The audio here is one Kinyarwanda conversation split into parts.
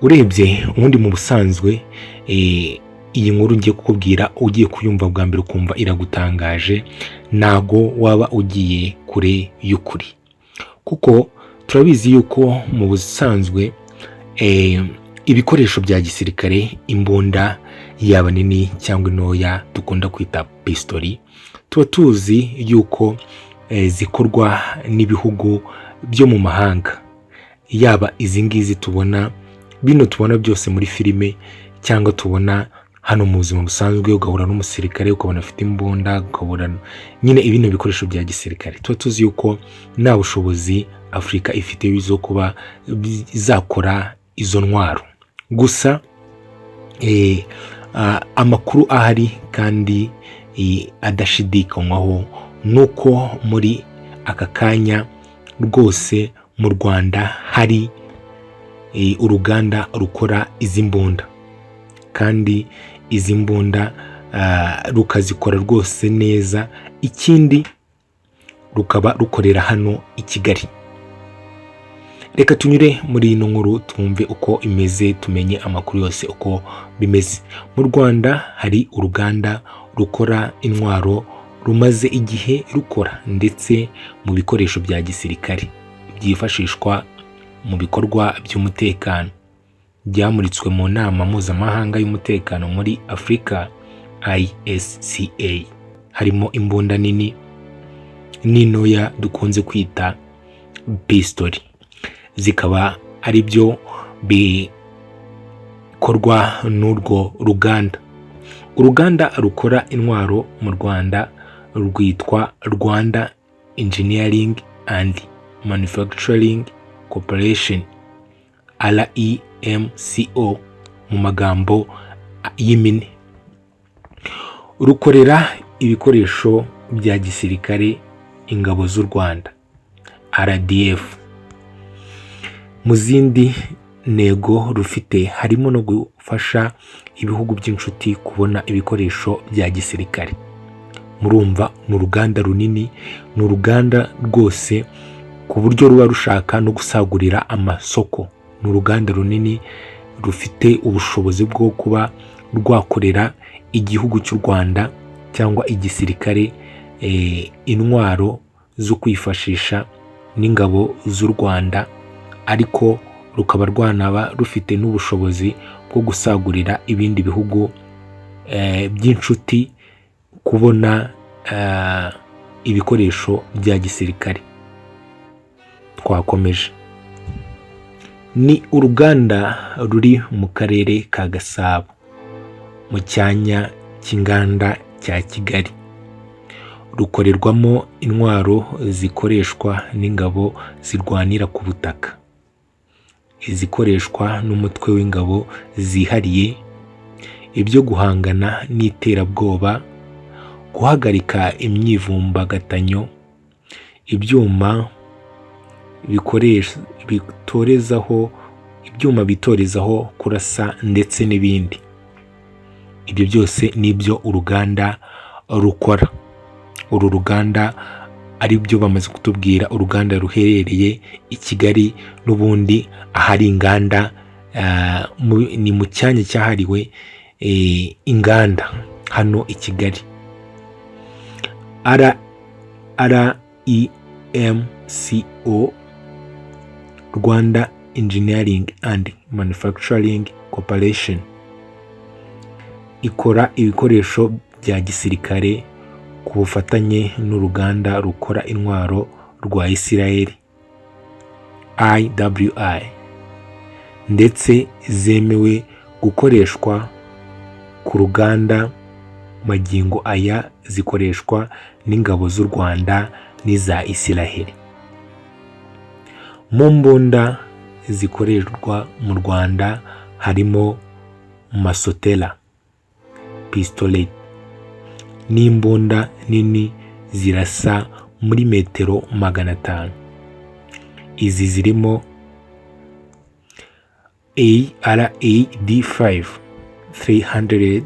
urebye ubundi mu busanzwe iyi nkuru ngiye kukubwira ugiye kuyumva bwa mbere ukumva iragutangaje, ntago waba ugiye kure y'ukuri, kuko turabizi yuko mu busanzwe ibikoresho bya gisirikare, imbunda yaba nini cyangwa intoya dukunda kwita pistoli, tuba tuzi yuko zikorwa n'ibihugu byo mu mahanga, yaba izi ngizi tubona, bino tubona byose muri filime cyangwa tubona hano mu buzima busanzwe, ugahura n'umusirikare ukabona afite imbunda, ukabona nyine ibino bikoresho bya gisirikare. Tuba tuzi yuko nta bushobozi Afurika ifite zo kuba zakora izo ntwaro. Gusa amakuru ahari kandi adashidikanywaho nuko muri aka kanya rwose mu Rwanda hari uruganda rukora izi mbunda, kandi izi mbunda rukazikora rwose neza, ikindi rukaba rukorera hano i Kigali. Reka tunyure muri ino nkuru twumve uko imeze, tumenye amakuru yose uko bimeze. Mu Rwanda hari uruganda rukora intwaro rumaze igihe rukora, ndetse mu bikoresho bya gisirikare byifashishwa mu bikorwa by'umutekano, byamuritswe mu nama mpuzamahanga y'umutekano muri Afurika ISCA. Harimo imbunda nini n'intoya dukunze kwita pistoli, zikaba ari byo bikorwa n'urwo ruganda. Uruganda rukora intwaro mu Rwanda rwitwa Rwanda Engineering and Manufacturing Corporation, REMCO mu magambo y'impine. Rukorera ibikoresho bya gisirikare ingabo z'u Rwanda RDF. Mu zindi ntego rufite harimo no gufasha ibihugu by'inshuti kubona ibikoresho bya gisirikare. Murumva ni uruganda runini, ni uruganda rwose ku buryo ruba rushaka no gusagurira amasoko. Ni uruganda runini rufite ubushobozi bwo kuba rwakorera igihugu cy'u Rwanda cyangwa igisirikare intwaro zo kwifashisha n'ingabo z'u Rwanda, ariko rukaba rwanaba rufite n'ubushobozi bwo gusagurira ibindi bihugu by'inshuti kubona ibikoresho bya gisirikare. Twakomeje. Ni uruganda ruri mu karere ka Gasabo mu cyanya cy'inganda cya Kigali. Rukorerwamo intwaro zikoreshwa n'ingabo zirwanira ku butaka, izikoreshwa n'umutwe w'ingabo zihariye, ibyo guhangana n'iterabwoba, guhagarika imyivumbagatanyo, ibyuma bitorezaho kurasa ndetse n'ibindi. Ibyo byose nibyo uruganda rukora. Uru ruganda ari byo bamaze kutubwira, uruganda ruherereye i Kigali, n'ubundi ahari inganda ni mu cyanya cyahariwe inganda hano i Kigali. REMCO, Rwanda Engineering and Manufacturing Corporation, ikora ibikoresho bya gisirikare ku bufatanye n'uruganda rukora intwaro rwa Isiraheli IWI, ndetse zemewe gukoreshwa ku ruganda. Magingo aya zikoreshwa n'ingabo z'u Rwanda n'iza Isiraheli. Mu mbunda zikoreshwa mu Rwanda harimo masotera, pistolet n'imbunda nini zirasa muri metero 500. Izi zirimo ARAD5 300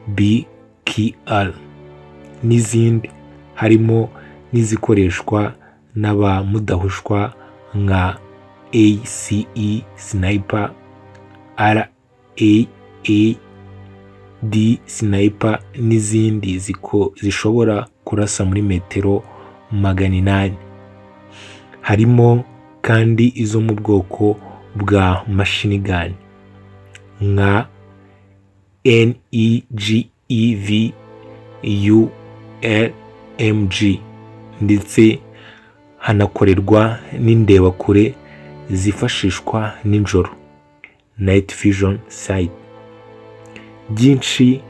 BKR n'izindi, harimo n'izikoreshwa n'abamudahushwa nka ACE Sniper, RAAD sniper n'izindi zishobora kurasa muri metero 800. Harimo kandi izo mu bwoko bwa machine gun nka NEGEV ULMG, ndetse hanakorerwa n'indebakure zifashishwa nijoro night vision sight. Byinshi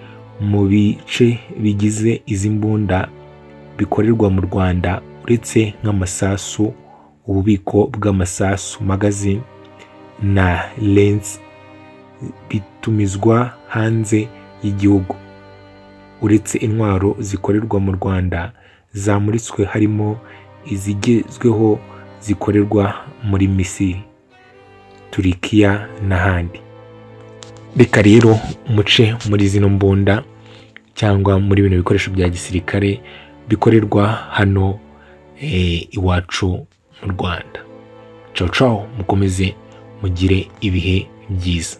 mu bice bigize izi mbunda bikorerwa mu Rwanda uretse nk'amasasu, ububiko bw'amasasu magazine na lens bitumizwa hanze y'igihugu. Uretse intwaro zikorerwa mu Rwanda zamuritswe, harimo izigezweho zikorerwa muri Misiri, Turikiya n'ahandi. Reka rero muce muri zino mbunda cyangwa muri bino bikoresho bya gisirikare bikorerwa hano iwacu mu Rwanda. Ciao ciao, mukomeze mugire ibihe byiza.